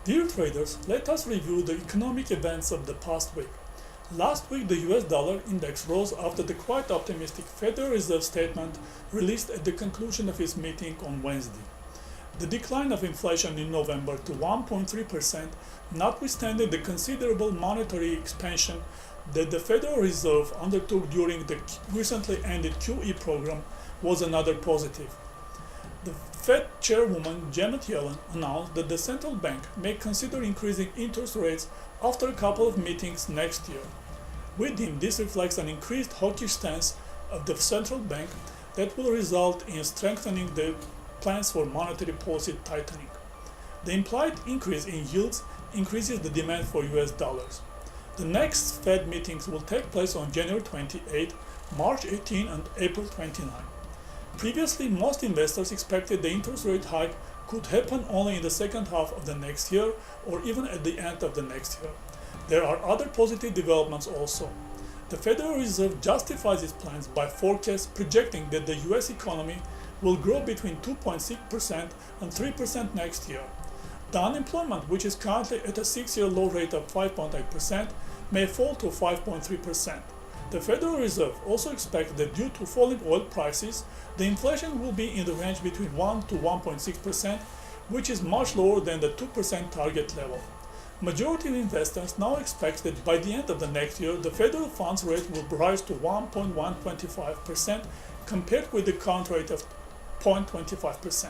Dear traders, let us review the economic events of the past week. Last week, the US dollar index rose after the quite optimistic Federal Reserve statement released at the conclusion of its meeting on Wednesday. The decline of inflation in November to 1.3%, notwithstanding the considerable monetary expansion that the Federal Reserve undertook during the recently ended QE program, was another positive. The Fed chairwoman Janet Yellen announced that the central bank may consider increasing interest rates after a couple of meetings next year. We deem this reflects an increased hawkish stance of the central bank that will result in strengthening the plans for monetary policy tightening. The implied increase in yields increases the demand for US dollars. The next Fed meetings will take place on January 28, March 18, and April 29. Previously, most investors expected the interest rate hike could happen only in the second half of the next year or even at the end of the next year. There are other positive developments also. The Federal Reserve justifies its plans by forecasts projecting that the US economy will grow between 2.6% and 3% next year. The unemployment, which is currently at a 6-year low rate of 5.8%, may fall to 5.3%. The Federal Reserve also expects that due to falling oil prices, the inflation will be in the range between 1 to 1.6%, which is much lower than the 2% target level. Majority of investors now expect that by the end of the next year, the federal funds rate will rise to 1.125% compared with the current rate of 0.25%.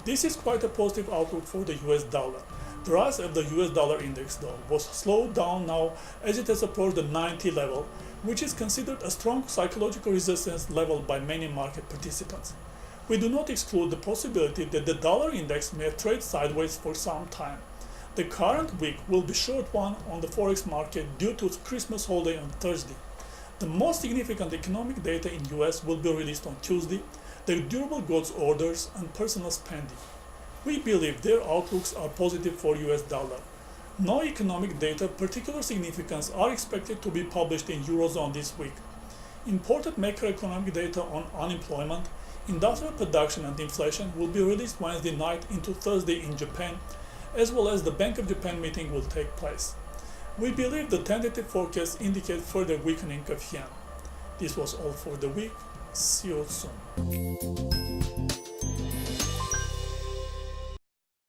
This is quite a positive outlook for the US dollar. The rise of the US dollar index, though, was slowed down now as it has approached the 90 level, which is considered a strong psychological resistance level by many market participants. We do not exclude the possibility that the dollar index may trade sideways for some time. The current week will be a short one on the Forex market due to Christmas holiday on Thursday. The most significant economic data in US will be released on Tuesday, the durable goods orders and personal spending. We believe their outlooks are positive for US dollar. No economic data of particular significance are expected to be published in Eurozone this week. Important macroeconomic data on unemployment, industrial production and inflation will be released Wednesday night into Thursday in Japan, as well as the Bank of Japan meeting will take place. We believe the tentative forecasts indicate further weakening of yen. This was all for the week. See you soon.